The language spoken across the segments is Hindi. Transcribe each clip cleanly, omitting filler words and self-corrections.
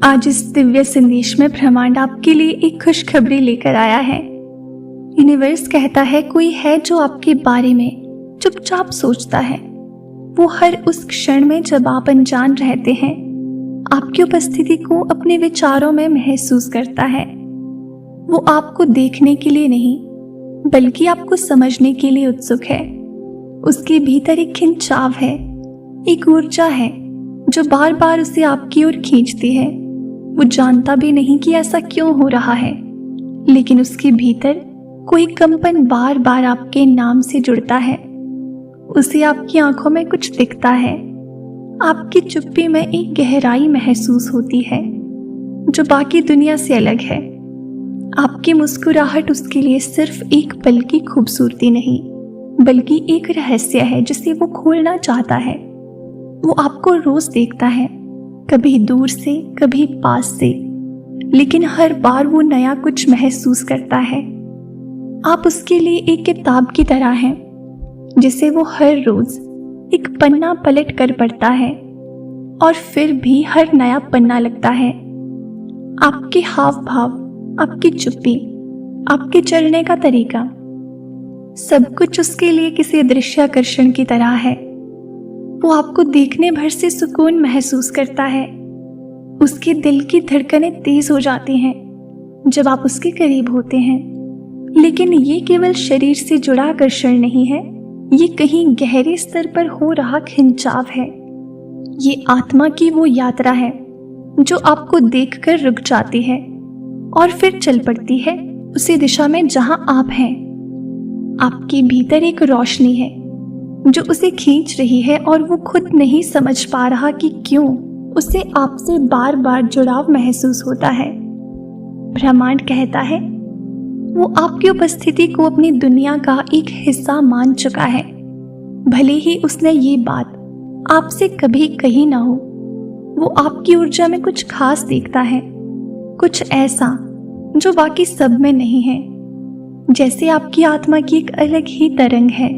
आज इस दिव्य संदेश में ब्रह्मांड आपके लिए एक खुशखबरी लेकर आया है। यूनिवर्स कहता है कोई है जो आपके बारे में चुपचाप सोचता है। वो हर उस क्षण में जब आप अनजान रहते हैं आपकी उपस्थिति को अपने विचारों में महसूस करता है। वो आपको देखने के लिए नहीं बल्कि आपको समझने के लिए उत्सुक है। उसके भीतर एक खिंचाव है, एक ऊर्जा है जो बार बार उसे आपकी ओर खींचती है। वो जानता भी नहीं कि ऐसा क्यों हो रहा है, लेकिन उसके भीतर कोई कंपन बार बार आपके नाम से जुड़ता है। उसे आपकी आंखों में कुछ दिखता है, आपकी चुप्पी में एक गहराई महसूस होती है जो बाकी दुनिया से अलग है। आपकी मुस्कुराहट उसके लिए सिर्फ एक पल की खूबसूरती नहीं बल्कि एक रहस्य है जिसे वो खोलना चाहता है। वो आपको रोज देखता है, कभी दूर से कभी पास से, लेकिन हर बार वो नया कुछ महसूस करता है। आप उसके लिए एक किताब की तरह हैं जिसे वो हर रोज एक पन्ना पलट कर पढ़ता है और फिर भी हर नया पन्ना लगता है। आपके हाव भाव, आपकी चुप्पी, आपके चलने का तरीका, सब कुछ उसके लिए किसी दृश्याकर्षण की तरह है। वो आपको देखने भर से सुकून महसूस करता है। उसके दिल की धड़कनें तेज हो जाती हैं जब आप उसके करीब होते हैं। लेकिन ये केवल शरीर से जुड़ा आकर्षण नहीं है, ये कहीं गहरे स्तर पर हो रहा खिंचाव है। ये आत्मा की वो यात्रा है जो आपको देखकर रुक जाती है और फिर चल पड़ती है उसी दिशा में जहां आप हैं। आपके भीतर एक रोशनी है जो उसे खींच रही है और वो खुद नहीं समझ पा रहा कि क्यों उसे आपसे बार बार जुड़ाव महसूस होता है। ब्रह्मांड कहता है वो आपकी उपस्थिति को अपनी दुनिया का एक हिस्सा मान चुका है, भले ही उसने ये बात आपसे कभी कही ना हो। वो आपकी ऊर्जा में कुछ खास देखता है, कुछ ऐसा जो बाकी सब में नहीं है। जैसे आपकी आत्मा की एक अलग ही तरंग है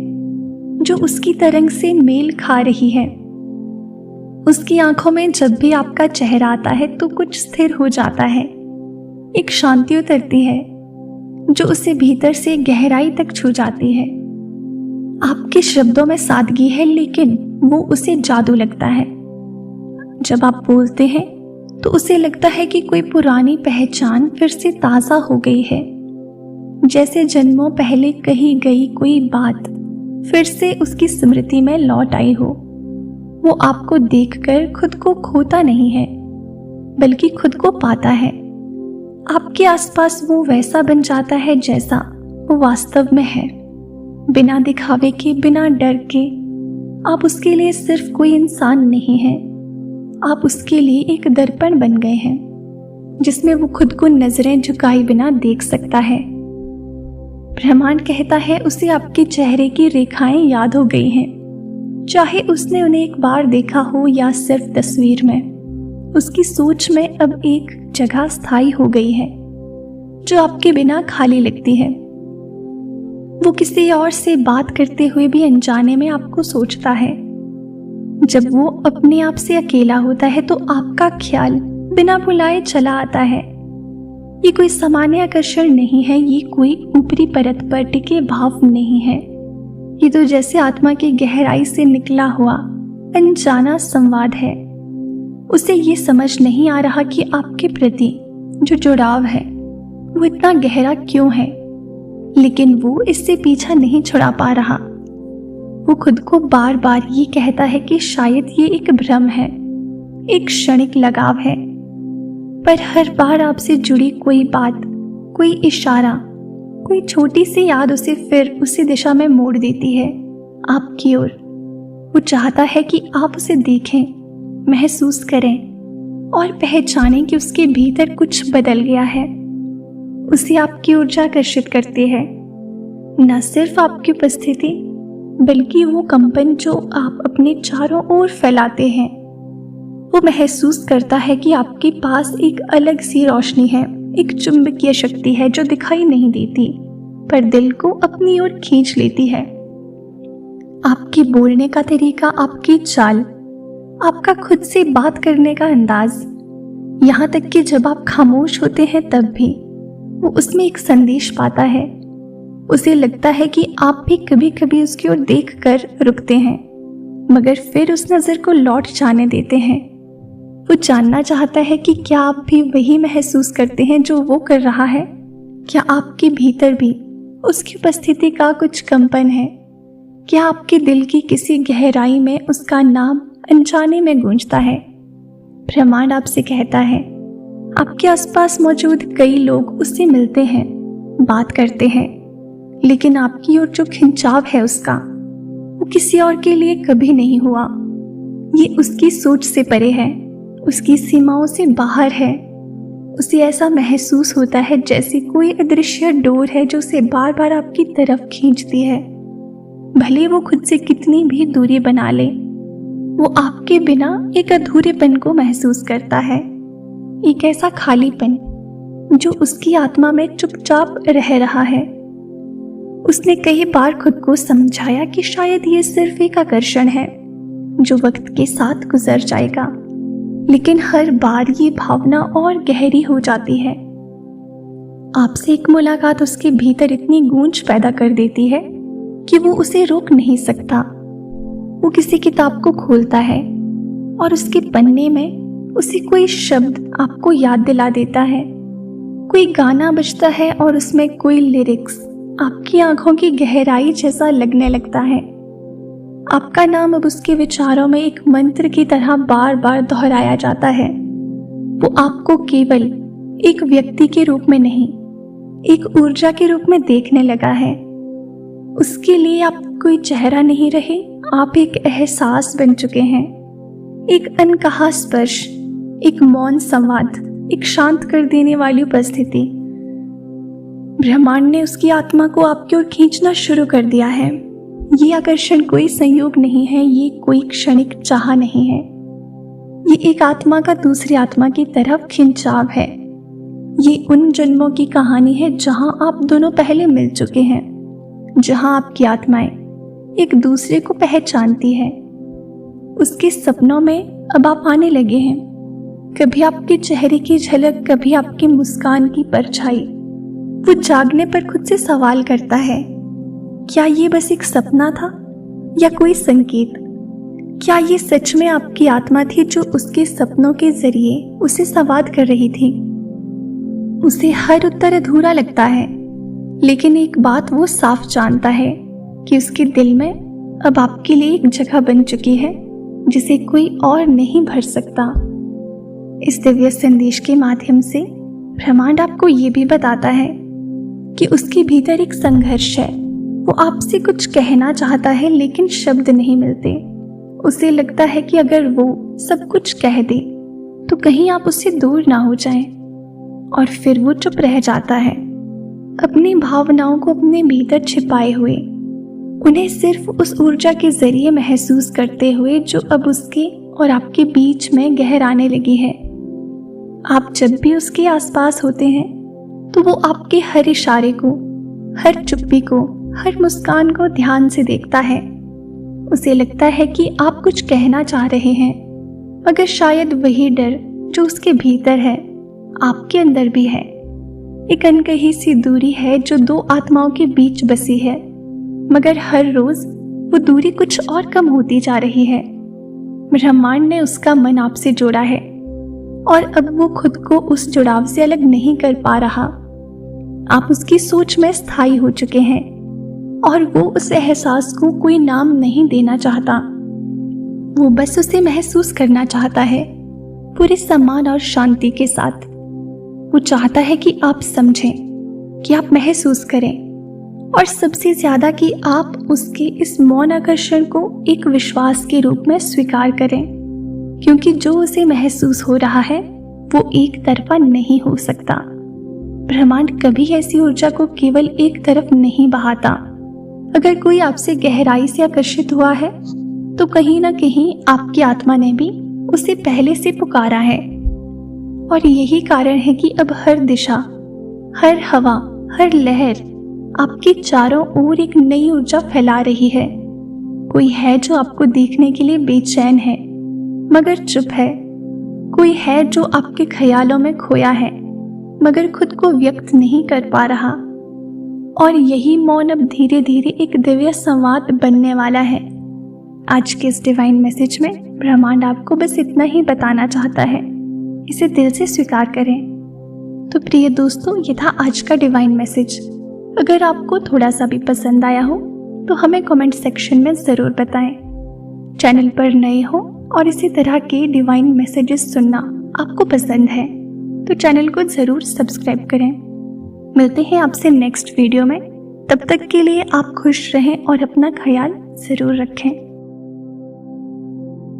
जो उसकी तरंग से मेल खा रही है। उसकी आंखों में जब भी आपका चेहरा आता है तो कुछ स्थिर हो जाता है, एक शांति उतरती है जो उसे भीतर से गहराई तक छू जाती है। आपके शब्दों में सादगी है लेकिन वो उसे जादू लगता है। जब आप बोलते हैं तो उसे लगता है कि कोई पुरानी पहचान फिर से ताजा हो गई है, जैसे जन्मों पहले कही गई कोई बात फिर से उसकी स्मृति में लौट आई हो। वो आपको देखकर खुद को खोता नहीं है बल्कि खुद को पाता है। आपके आसपास वो वैसा बन जाता है जैसा वो वास्तव में है, बिना दिखावे के, बिना डर के। आप उसके लिए सिर्फ कोई इंसान नहीं है, आप उसके लिए एक दर्पण बन गए हैं जिसमें वो खुद को नजरें झुकाए बिना देख सकता है। ब्रह्मांड कहता है उसे आपके चेहरे की रेखाएं याद हो गई हैं, चाहे उसने उन्हें एक बार देखा हो या सिर्फ तस्वीर में। उसकी सोच में अब एक जगह स्थायी हो गई है जो आपके बिना खाली लगती है। वो किसी और से बात करते हुए भी अनजाने में आपको सोचता है। जब वो अपने आप से अकेला होता है तो आपका ख्याल बिना बुलाए चला आता है। ये कोई सामान्य आकर्षण नहीं है, ये कोई ऊपरी परत पर टिके भाव नहीं है। ये तो जैसे आत्मा की गहराई से निकला हुआ अनजाना संवाद है। उसे ये समझ नहीं आ रहा कि आपके प्रति जो जुड़ाव है वो इतना गहरा क्यों है, लेकिन वो इससे पीछा नहीं छुड़ा पा रहा। वो खुद को बार बार ये कहता है कि शायद ये एक भ्रम है, एक क्षणिक लगाव है। पर हर बार आपसे जुड़ी कोई बात, कोई इशारा, कोई छोटी सी याद उसे फिर उसी दिशा में मोड़ देती है, आपकी ओर। वो चाहता है कि आप उसे देखें, महसूस करें और पहचानें कि उसके भीतर कुछ बदल गया है। उसे आपकी ऊर्जा आकर्षित करती है, न सिर्फ आपकी उपस्थिति बल्कि वो कंपन जो आप अपने चारों ओर फैलाते हैं। वो महसूस करता है कि आपके पास एक अलग सी रोशनी है, एक चुंबकीय शक्ति है जो दिखाई नहीं देती पर दिल को अपनी ओर खींच लेती है। आपके बोलने का तरीका, आपकी चाल, आपका खुद से बात करने का अंदाज, यहाँ तक कि जब आप खामोश होते हैं तब भी वो उसमें एक संदेश पाता है। उसे लगता है कि आप भी कभी कभी उसकी ओर देख कर रुकते हैं, मगर फिर उस नज़र को लौट जाने देते हैं। वो जानना चाहता है कि क्या आप भी वही महसूस करते हैं जो वो कर रहा है। क्या आपके भीतर भी उसकी उपस्थिति का कुछ कंपन है? क्या आपके दिल की किसी गहराई में उसका नाम अनजाने में गूंजता है? ब्रह्मांड आपसे कहता है, आपके आसपास मौजूद कई लोग उससे मिलते हैं, बात करते हैं, लेकिन आपकी ओर जो खिंचाव है उसका, वो किसी और के लिए कभी नहीं हुआ। ये उसकी सोच से परे है, उसकी सीमाओं से बाहर है। उसे ऐसा महसूस होता है जैसे कोई अदृश्य डोर है जो उसे बार बार आपकी तरफ खींचती है। भले वो खुद से कितनी भी दूरी बना ले, वो आपके बिना एक अधूरेपन को महसूस करता है, एक ऐसा खालीपन जो उसकी आत्मा में चुपचाप रह रहा है। उसने कई बार खुद को समझाया कि शायद ये सिर्फ एक आकर्षण है जो वक्त के साथ गुजर जाएगा, लेकिन हर बार ये भावना और गहरी हो जाती है। आपसे एक मुलाकात उसके भीतर इतनी गूंज पैदा कर देती है कि वो उसे रोक नहीं सकता। वो किसी किताब को खोलता है और उसके पन्ने में उसे कोई शब्द आपको याद दिला देता है। कोई गाना बजता है और उसमें कोई लिरिक्स आपकी आंखों की गहराई जैसा लगने लगता है। आपका नाम अब उसके विचारों में एक मंत्र की तरह बार बार दोहराया जाता है। वो आपको केवल एक व्यक्ति के रूप में नहीं, एक ऊर्जा के रूप में देखने लगा है। उसके लिए आप कोई चेहरा नहीं रहे, आप एक एहसास बन चुके हैं, एक अनकहा स्पर्श, एक मौन संवाद, एक शांत कर देने वाली उपस्थिति। ब्रह्मांड ने उसकी आत्मा को आपकी ओर खींचना शुरू कर दिया है। ये आकर्षण कोई संयोग नहीं है, ये कोई क्षणिक चाह नहीं है। ये एक आत्मा का दूसरी आत्मा की तरफ खिंचाव है। ये उन जन्मों की कहानी है जहां आप दोनों पहले मिल चुके हैं, जहां आपकी आत्माएं एक दूसरे को पहचानती है। उसके सपनों में अब आप आने लगे हैं, कभी आपके चेहरे की झलक, कभी आपकी मुस्कान की परछाई। वो जागने पर खुद से सवाल करता है, क्या ये बस एक सपना था या कोई संकेत? क्या ये सच में आपकी आत्मा थी जो उसके सपनों के जरिए उसे संवाद कर रही थी? उसे हर उत्तर अधूरा लगता है, लेकिन एक बात वो साफ जानता है कि उसके दिल में अब आपके लिए एक जगह बन चुकी है जिसे कोई और नहीं भर सकता। इस दिव्य संदेश के माध्यम से ब्रह्मांड आपको ये भी बताता है कि उसके भीतर एक संघर्ष है। वो आपसे कुछ कहना चाहता है लेकिन शब्द नहीं मिलते। उसे लगता है कि अगर वो सब कुछ कह दे तो कहीं आप उससे दूर ना हो जाएं, और फिर वो चुप रह जाता है, अपनी भावनाओं को अपने भीतर छिपाए हुए, उन्हें सिर्फ उस ऊर्जा के जरिए महसूस करते हुए जो अब उसके और आपके बीच में गहराने लगी है। आप जब भी उसके आसपास होते हैं तो वो आपके हर इशारे को, हर चुप्पी को, हर मुस्कान को ध्यान से देखता है। उसे लगता है कि आप कुछ कहना चाह रहे हैं, मगर शायद वही डर जो उसके भीतर है आपके अंदर भी है। एक अनकही सी दूरी है जो दो आत्माओं के बीच बसी है, मगर हर रोज वो दूरी कुछ और कम होती जा रही है। ब्रह्मांड ने उसका मन आपसे जोड़ा है और अब वो खुद को उस जुड़ाव से अलग नहीं कर पा रहा। आप उसकी सोच में स्थायी हो चुके हैं और वो उस एहसास को कोई नाम नहीं देना चाहता। वो बस उसे महसूस करना चाहता है, पूरे सम्मान और शांति के साथ। वो चाहता है कि आप समझें, कि आप महसूस करें, और सबसे ज्यादा कि आप उसके इस मौन आकर्षण को एक विश्वास के रूप में स्वीकार करें, क्योंकि जो उसे महसूस हो रहा है वो एक तरफा नहीं हो सकता। ब्रह्मांड कभी ऐसी ऊर्जा को केवल एक तरफ नहीं बहाता। अगर कोई आपसे गहराई से आकर्षित हुआ है तो कहीं ना कहीं आपकी आत्मा ने भी उसे पहले से पुकारा है, और यही कारण है कि अब हर दिशा, हर हवा, हर लहर आपके चारों ओर एक नई ऊर्जा फैला रही है। कोई है जो आपको देखने के लिए बेचैन है मगर चुप है। कोई है जो आपके ख्यालों में खोया है मगर खुद को व्यक्त नहीं कर पा रहा, और यही मौन अब धीरे धीरे एक दिव्य संवाद बनने वाला है। आज के इस डिवाइन मैसेज में ब्रह्मांड आपको बस इतना ही बताना चाहता है, इसे दिल से स्वीकार करें। तो प्रिय दोस्तों, ये था आज का डिवाइन मैसेज। अगर आपको थोड़ा सा भी पसंद आया हो तो हमें कमेंट सेक्शन में ज़रूर बताएं। चैनल पर नए हो और इसी तरह के डिवाइन मैसेजेस सुनना आपको पसंद है तो चैनल को ज़रूर सब्सक्राइब करें। मिलते हैं आपसे नेक्स्ट वीडियो में। तब तक के लिए आप खुश रहें और अपना ख्याल ज़रूर रखें।